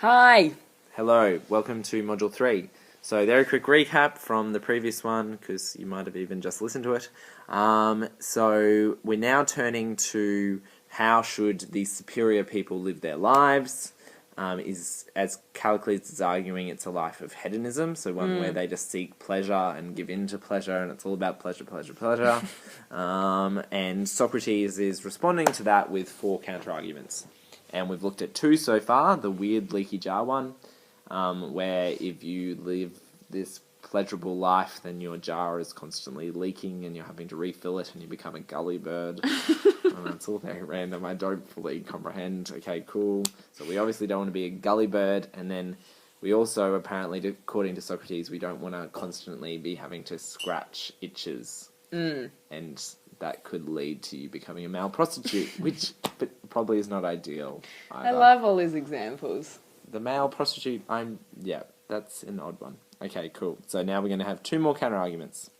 Hi. Hello, welcome to Module 3. So, very quick recap from the previous one, because you might have even just listened to it. So, we're now turning to how should the superior people live their lives. As Callicles is arguing, it's a life of hedonism, so one where they just seek pleasure and give in to pleasure, and it's all about pleasure. And Socrates is responding to that with 4 counter-arguments. And we've looked at 2 so far, the weird leaky jar one, where if you live this pleasurable life, then your jar is constantly leaking and you're having to refill it and you become a gully bird. And that's all very random. I don't fully comprehend. Okay, cool. So we obviously don't want to be a gully bird. And then we also, apparently, according to Socrates, we don't want to constantly be having to scratch itches. And that could lead to you becoming a male prostitute, which probably is not ideal either. I love all these examples. The male prostitute, that's an odd one. Okay, cool. So now we're going to have 2 more counter-arguments.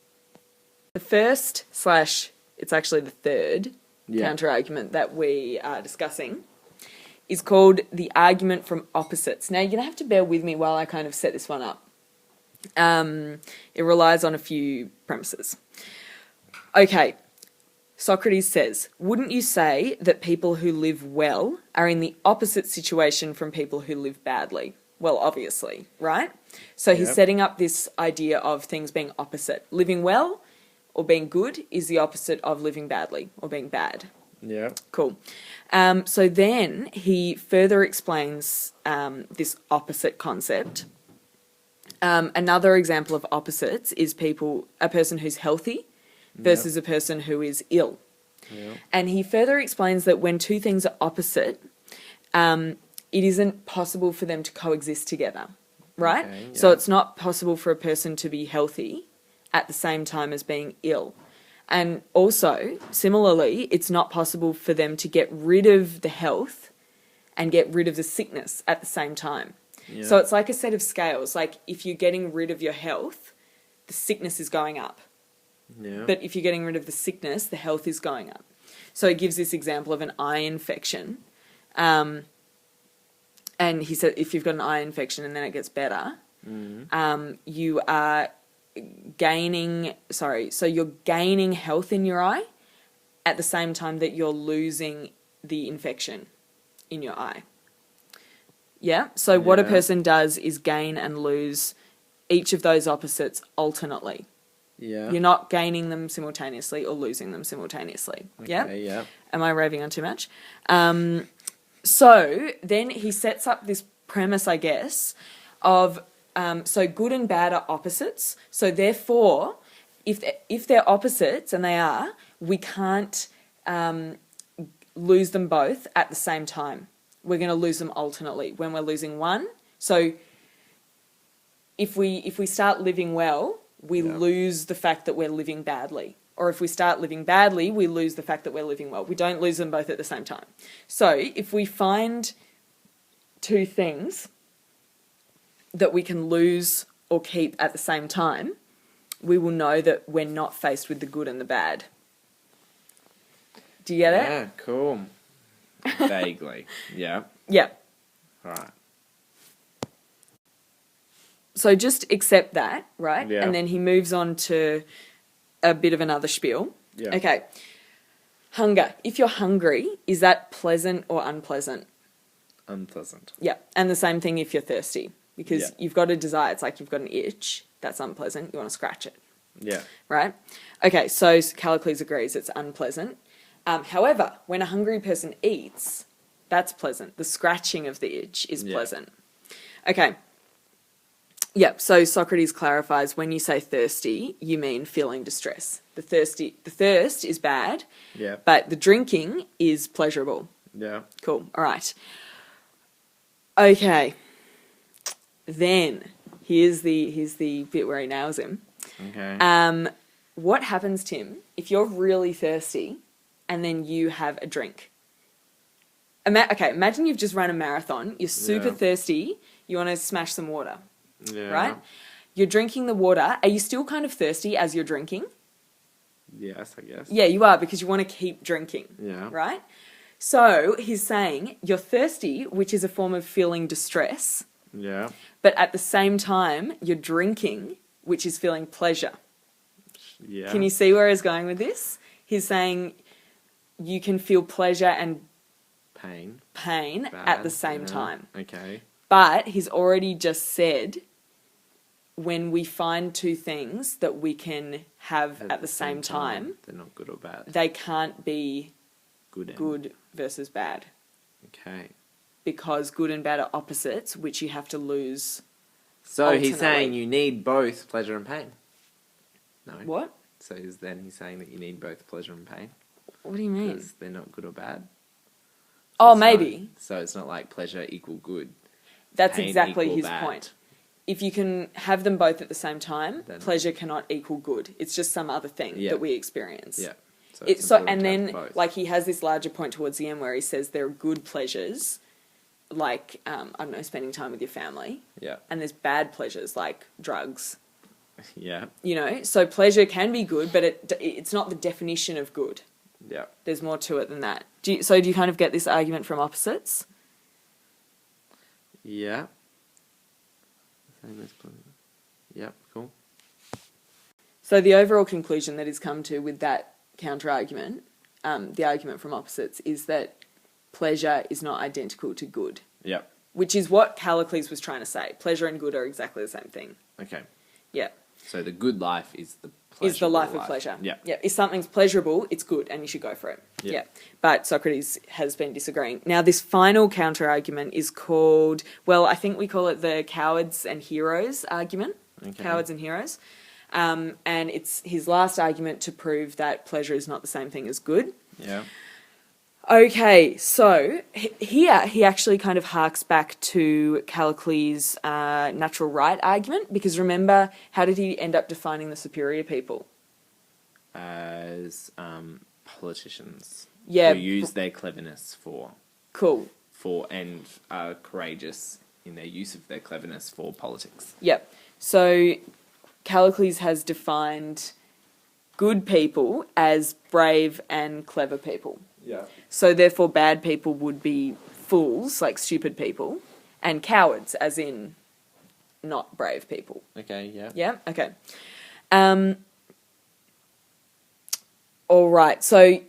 The first / it's actually the third counter-argument that we are discussing is called the argument from opposites. Now, you're going to have to bear with me while I kind of set this one up. It relies on a few premises. Okay, Socrates says, wouldn't you say that people who live well are in the opposite situation from people who live badly? Well, obviously, right? So he's setting up this idea of things being opposite. Living well or being good is the opposite of living badly or being bad. Yeah. Cool. So then he further explains this opposite concept. Another example of opposites is a person who's healthy versus a person who is ill. Yeah. And he further explains that when 2 things are opposite, it isn't possible for them to coexist together, right? Okay, yeah. So it's not possible for a person to be healthy at the same time as being ill. And also, similarly, it's not possible for them to get rid of the health and get rid of the sickness at the same time. Yeah. So it's like a set of scales. Like if you're getting rid of your health, the sickness is going up. Yeah. But if you're getting rid of the sickness, the health is going up. So he gives this example of an eye infection. And he said if you've got an eye infection and then it gets better, you are you're gaining health in your eye at the same time that you're losing the infection in your eye. Yeah? So what a person does is gain and lose each of those opposites alternately. Yeah. You're not gaining them simultaneously or losing them simultaneously. Okay, yeah? Am I raving on too much? So then he sets up this premise, I guess, of so good and bad are opposites. So therefore, if they're opposites, and they are, we can't lose them both at the same time. We're going to lose them alternately when we're losing one. So if we start living well, we lose the fact that we're living badly. Or if we start living badly, we lose the fact that we're living well. We don't lose them both at the same time. So if we find 2 things that we can lose or keep at the same time, we will know that we're not faced with the good and the bad. Do you get it? Yeah, cool. Vaguely. Yeah. Yeah. All right. So just accept that, right? Yeah. And then he moves on to a bit of another spiel. Yeah. Okay. Hunger. If you're hungry, is that pleasant or unpleasant? Unpleasant. Yeah. And the same thing if you're thirsty. Because you've got a desire. It's like you've got an itch. That's unpleasant. You want to scratch it. Yeah. Right? Okay, so Callicles agrees it's unpleasant. However, when a hungry person eats, that's pleasant. The scratching of the itch is pleasant. Okay. Yep, so Socrates clarifies when you say thirsty, you mean feeling distress. The thirst is bad, but the drinking is pleasurable. Yeah. Cool, all right. Okay, then here's the bit where he nails him. Okay. What happens, Tim, if you're really thirsty and then you have a drink? Imagine you've just run a marathon, you're super thirsty, you want to smash some water. Yeah. Right? You're drinking the water. Are you still kind of thirsty as you're drinking? Yes, I guess. Yeah, you are, because you want to keep drinking. Yeah. Right? So he's saying you're thirsty, which is a form of feeling distress, Yeah. but at the same time, you're drinking, which is feeling pleasure. Yeah. Can you see where he's going with this? He's saying you can feel pleasure and pain at the same time. Okay. But he's already just said when we find two things that we can have at the same time, they're not good or bad. they can't be Good versus bad. Okay. Because good and bad are opposites, which you have to lose. So he's alternately. saying you need both pleasure and pain. No. What? So then he's saying that you need both pleasure and pain. What do you mean? Because they're not good or bad. Oh, It's maybe. So it's not like pleasure equal good. That's pain exactly equal his bad. point. If you can have them both at the same time, Then- pleasure cannot equal good. It's just some other thing Yeah. that we experience. Yeah. So And important to have then both. like he has this larger point towards the end where he says there are good pleasures, like I don't know, spending time with your family, Yeah. and there's bad pleasures like drugs. Yeah. You know, so pleasure can be good, but it's not the definition of good. Yeah. There's more to it than that. Do you kind of get this argument from opposites? Yeah. Same as pleasure. Yep. Cool. So the overall conclusion that he's come to with that counter-argument, the argument from opposites, is that pleasure is not identical to good, Yep. which is what Callicles was trying to say. Pleasure and good are exactly the same thing. Okay. Yeah. So the good life is the Is the life pleasurable of pleasure. Yeah. Yeah. If something's pleasurable, it's good and you should go for it. Yeah. Yeah. But Socrates has been disagreeing. Now, this final counter-argument is called, well, I think we call it the cowards and heroes argument. Okay. Cowards and heroes. And it's his last argument to prove that pleasure is not the same thing as good. Yeah. Okay, so here he actually kind of harks back to Callicles' natural right argument, because remember, how did he end up defining the superior people? As politicians. Yeah. Who use their cleverness Cool. and are courageous in their use of their cleverness for politics. Yep. So Callicles has defined good people as brave and clever people. Yeah. So therefore bad people would be fools, like stupid people, and cowards, as in not brave people. Okay, yeah. Yeah? Okay. All right. So,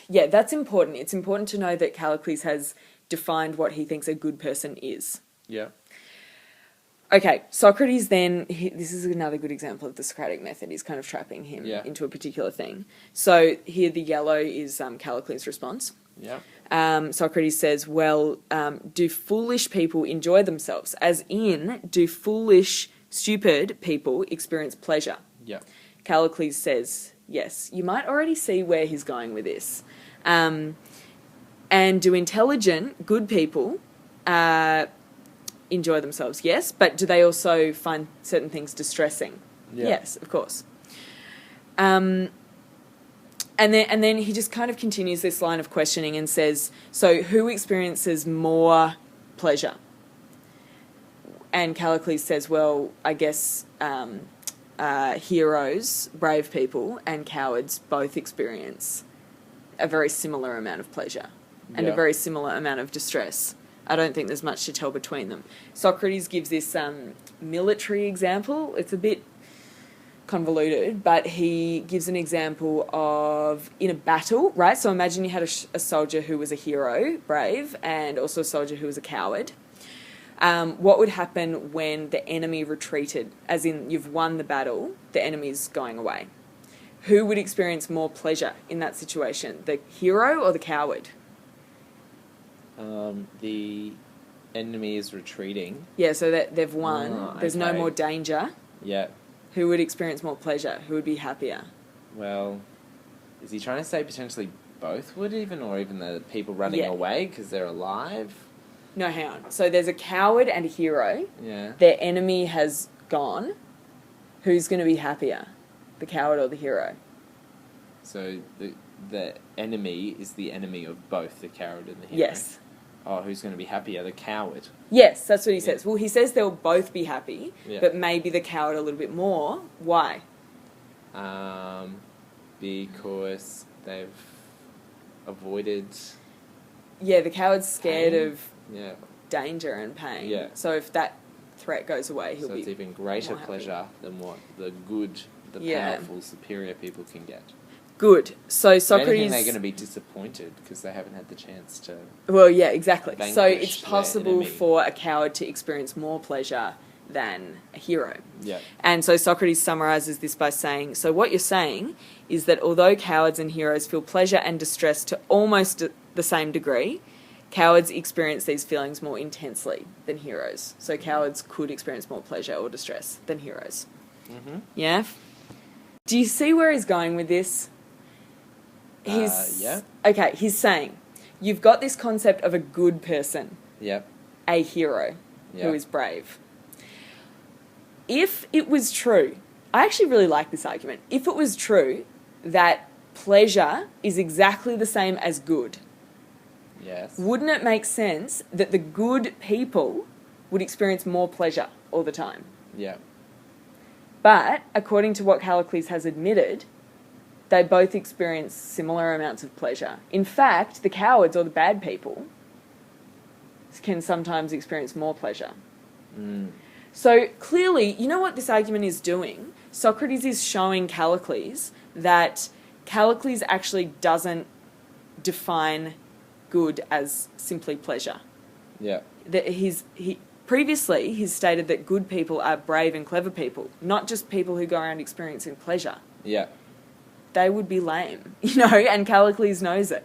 yeah, that's important. It's important to know that Callicles has defined what he thinks a good person is. Yeah. Okay, Socrates then, this is another good example of the Socratic method. He's kind of trapping him Yeah. into a particular thing. So here the yellow is Callicles' response. Yeah. Socrates says, well, do foolish people enjoy themselves? As in, do foolish, stupid people experience pleasure? Yeah. Callicles says, yes. You might already see where he's going with this. And do intelligent, good people enjoy themselves? Yes. But do they also find certain things distressing? Yeah. Yes, of course. And then he just kind of continues this line of questioning and says, so who experiences more pleasure? And Callicles says, well, I guess heroes, brave people, and cowards both experience a very similar amount of pleasure and Yeah. a very similar amount of distress. I don't think there's much to tell between them. Socrates gives this military example. It's a bit convoluted, but he gives an example of in a battle, right? So imagine you had a soldier who was a hero, brave, and also a soldier who was a coward. What would happen when the enemy retreated? As in, you've won the battle, the enemy's going away. Who would experience more pleasure in that situation, the hero or the coward? The enemy is retreating. Yeah, so that they've won. Oh, There's no okay. more danger. Yeah. Who would experience more pleasure? Who would be happier? Well, is he trying to say potentially both would or even the people running Yeah. away because they're alive? No, hang on. So there's a coward and a hero. Yeah. Their enemy has gone. Who's going to be happier? The coward or the hero? So the enemy is the enemy of both the coward and the hero? Yes. Oh, who's going to be happier? The coward. Yes, that's what he Yeah. says. Well, he says they'll both be happy, Yeah. but maybe the coward a little bit more. Why? Because they've avoided the coward's scared Pain? of Yeah. danger and pain. Yeah. So if that threat goes away, he'll So be it's even greater more happy. pleasure than what the good, the Yeah. powerful, superior people can get. good. So If anything, Socrates. they're going to be disappointed because they haven't had the chance to. Well, yeah, exactly. So vanquish it's their possible enemy. for a coward to experience more pleasure than a hero. Yeah. And so Socrates summarizes this by saying, so what you're saying is that although cowards and heroes feel pleasure and distress to almost the same degree, cowards experience these feelings more intensely than heroes. So cowards could experience more pleasure or distress than heroes. Mm-hmm. Yeah? Do you see where he's going with this? Yeah. Okay, he's saying, you've got this concept of a good person, Yep. a hero, Yep. who is brave. If it was true, I actually really like this argument. If it was true that pleasure is exactly the same as good, Yes. wouldn't it make sense that the good people would experience more pleasure all the time? Yeah. But, according to what Callicles has admitted, they both experience similar amounts of pleasure. In fact, the cowards or the bad people can sometimes experience more pleasure. Mm. So clearly, you know what this argument is doing? Socrates is showing Callicles that Callicles actually doesn't define good as simply pleasure. Yeah. That previously he's stated that good people are brave and clever people, not just people who go around experiencing pleasure. Yeah. They would be lame, and Callicles knows it.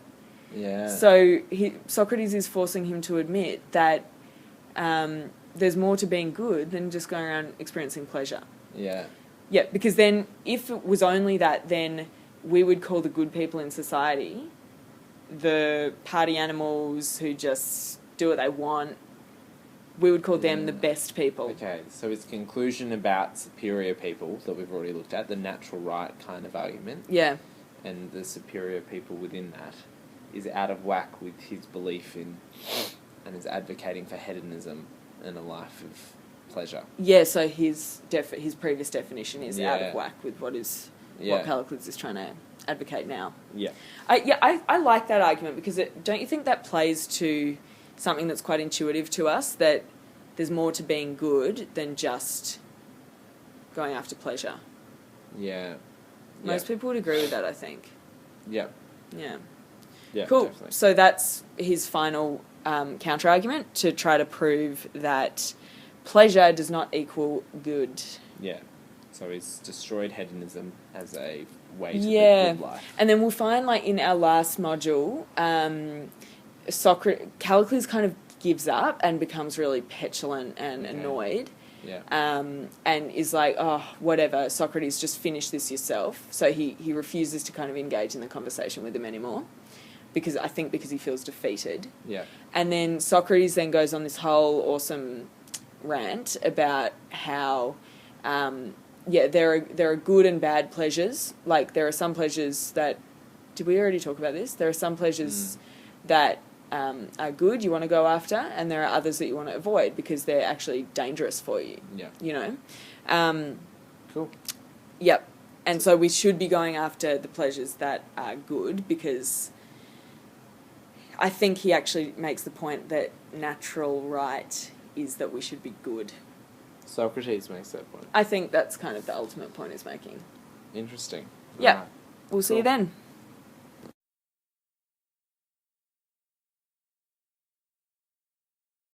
Yeah. So Socrates is forcing him to admit that there's more to being good than just going around experiencing pleasure. Yeah. Yeah, because then if it was only that, then we would call the good people in society the party animals who just do what they want. We would call them the best people. Okay, so his conclusion about superior people that we've already looked at, the natural right kind of argument, Yeah. and the superior people within that, is out of whack with his belief in and is advocating for hedonism and a life of pleasure. Yeah, so his previous definition is out Yeah. of whack with what Yeah. Callicles is trying to advocate now. Yeah. I like that argument because don't you think that plays to something that's quite intuitive to us, that there's more to being good than just going after pleasure? Yeah. Most people would agree with that, I think. Yeah. Yeah. Yeah. Cool. Definitely. So that's his final counter-argument to try to prove that pleasure does not equal good. Yeah. So he's destroyed hedonism as a way to Yeah. live good life. And then we'll find, in our last module, Callicles kind of gives up and becomes really petulant and annoyed. Yeah. And is like, oh, whatever, Socrates, just finish this yourself. So he refuses to kind of engage in the conversation with him anymore because he feels defeated. Yeah. And then Socrates then goes on this whole awesome rant about how, there are good and bad pleasures. Like, there are some pleasures that... Did we already talk about this? There are some pleasures that are good, you want to go after, and there are others that you want to avoid because they're actually dangerous for you. Yeah. Cool. Yep. And so we should be going after the pleasures that are good because I think he actually makes the point that natural right is that we should be good. Socrates makes that point. I think that's kind of the ultimate point he's making. Interesting. Yeah. Right. We'll see you Cool. then.